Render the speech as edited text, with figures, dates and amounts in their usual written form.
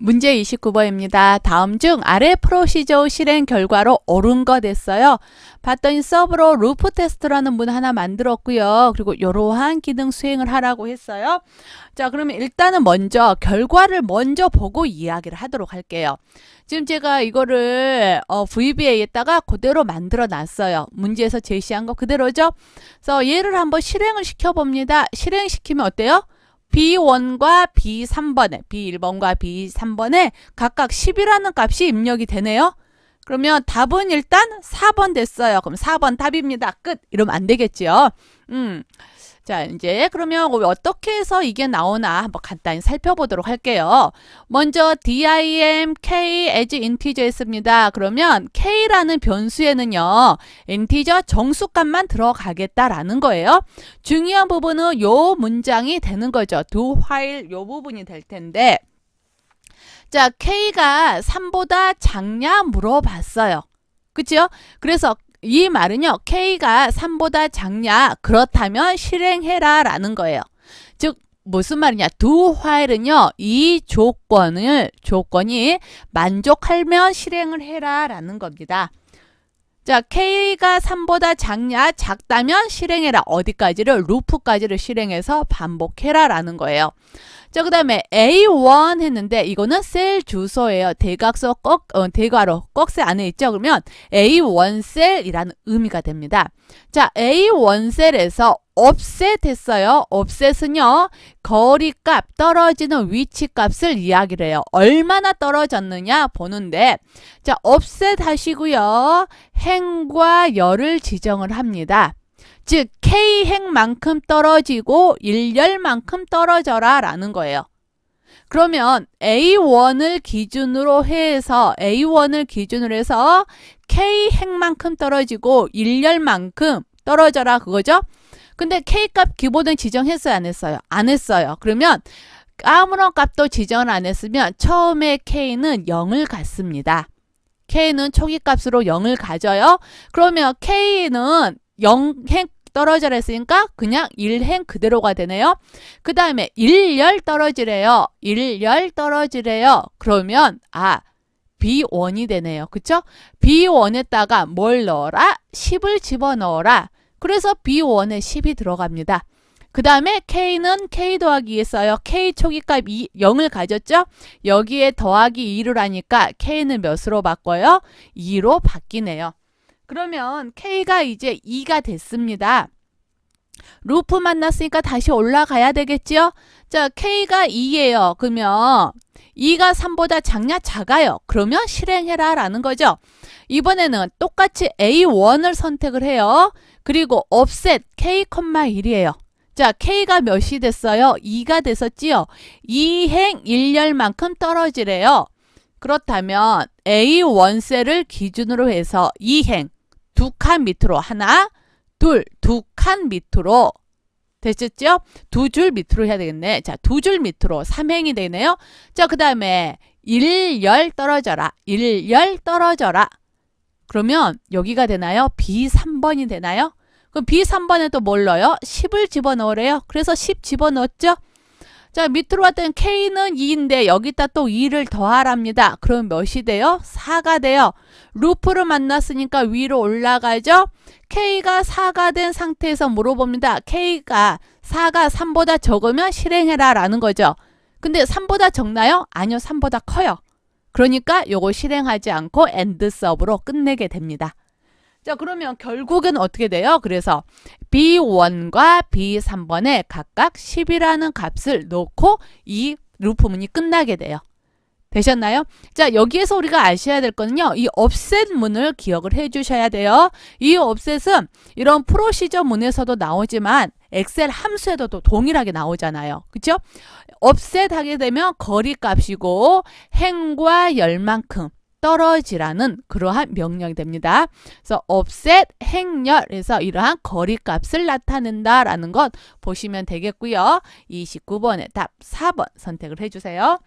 문제 29번입니다. 다음 중 아래 프로시저 실행 결과로 옳은 거 됐어요. 봤더니 서브로 루프 테스트라는 문 하나 만들었고요. 그리고 이러한 기능 수행을 하라고 했어요. 자, 그러면 일단은 먼저 결과를 먼저 보고 이야기를 하도록 할게요. 지금 제가 이거를 VBA에다가 그대로 만들어 놨어요. 문제에서 제시한 거 그대로죠. 그래서 얘를 한번 실행을 시켜봅니다. 실행시키면 어때요? B1과 B3번에 B1번과 B3번에 각각 10이라는 값이 입력이 되네요. 그러면 답은 일단 4번 됐어요. 그럼 4번 답입니다. 끝. 이러면 안 되겠죠. 자, 이제 그러면 어떻게 해서 이게 나오나 한번 간단히 살펴보도록 할게요. 먼저 dim k as integer 했습니다. 그러면 k라는 변수에는요, integer 정수값만 들어가겠다라는 거예요. 중요한 부분은 요 문장이 되는 거죠. do while 요 부분이 될 텐데, 자, k가 3보다 작냐 물어봤어요. 그쵸? 그래서 이 말은요, k가 3보다 작냐, 그렇다면 실행해라 라는 거예요. 즉 무슨 말이냐, do while은요, 이 조건이 만족하면 실행을 해라 라는 겁니다. 자, k가 3보다 작냐, 작다면 실행해라. 어디까지를? 루프까지를 실행해서 반복해라 라는 거예요. 자, 그 다음에 A1 했는데 이거는 셀 주소예요. 대각선 대괄호 꺽쇠 안에 있죠. 그러면 A1 셀이라는 의미가 됩니다. 자, A1 셀에서 offset 했어요. offset은요, 거리값, 떨어지는 위치값을 이야기를 해요. 얼마나 떨어졌느냐 보는데, 자, offset 하시고요, 행과 열을 지정을 합니다. 즉 K행만큼 떨어지고 1열만큼 떨어져라 라는 거예요. 그러면 A1을 기준으로 해서 K행만큼 떨어지고 1열만큼 떨어져라 그거죠. 근데 K값 기본을 지정했어요? 안 했어요? 안 했어요. 그러면 아무런 값도 지정을 안 했으면 처음에 K는 0을 갖습니다. K는 초기값으로 0을 가져요. 그러면 K는 0행 떨어져라 했으니까 그냥 1행 그대로가 되네요. 그 다음에 1열 떨어지래요. 1열 떨어지래요. 그러면 B1이 되네요. 그쵸? B1에다가 뭘 넣어라? 10을 집어넣어라. 그래서 B1에 10이 들어갑니다. 그 다음에 K는 K 더하기 2에 써요. K 초기값 0을 가졌죠? 여기에 더하기 2를 하니까 K는 몇으로 바꿔요? 2로 바뀌네요. 그러면 K가 이제 2가 됐습니다. 루프 만났으니까 다시 올라가야 되겠죠? 자, K가 2예요. 그러면 2가 3보다 작냐? 작아요. 그러면 실행해라 라는 거죠. 이번에는 똑같이 A1을 선택을 해요. 그리고 offset K,1이에요. 자, K가 몇이 됐어요? 2가 됐었지요? 2행 1열만큼 떨어지래요. 그렇다면 A1 셀을 기준으로 해서 2행 2칸 밑으로 하나, 둘, 2칸 밑으로 됐었죠? 2줄 밑으로 해야 되겠네. 자, 2줄 밑으로 3행이 되네요. 자, 그 다음에 1열 떨어져라. 1열 떨어져라. 그러면 여기가 되나요? B3번이 되나요? 그럼 B3번에 또 뭘 넣어요? 10을 집어넣으래요. 그래서 10 집어넣었죠? 자, 밑으로 왔더니 K는 2인데 여기다 또 2를 더하랍니다. 그럼 몇이 돼요? 4가 돼요. 루프를 만났으니까 위로 올라가죠? K가 4가 된 상태에서 물어봅니다. K가 4가 3보다 적으면 실행해라 라는 거죠. 근데 3보다 적나요? 아니요, 3보다 커요. 그러니까 요거 실행하지 않고 end sub로 끝내게 됩니다. 자, 그러면 결국은 어떻게 돼요? 그래서 B1과 B3번에 각각 10이라는 값을 넣고 이 루프문이 끝나게 돼요. 되셨나요? 자, 여기에서 우리가 아셔야 될 거는요, 이 offset 문을 기억을 해 주셔야 돼요. 이 offset은 이런 프로시저 문에서도 나오지만 엑셀 함수에도 또 동일하게 나오잖아요. 그쵸? offset 하게 되면 거리 값이고 행과 열만큼 떨어지라는 그러한 명령이 됩니다. 그래서 offset 행열에서 이러한 거리값을 나타낸다라는 것 보시면 되겠고요. 29번의 답 4번 선택을 해주세요.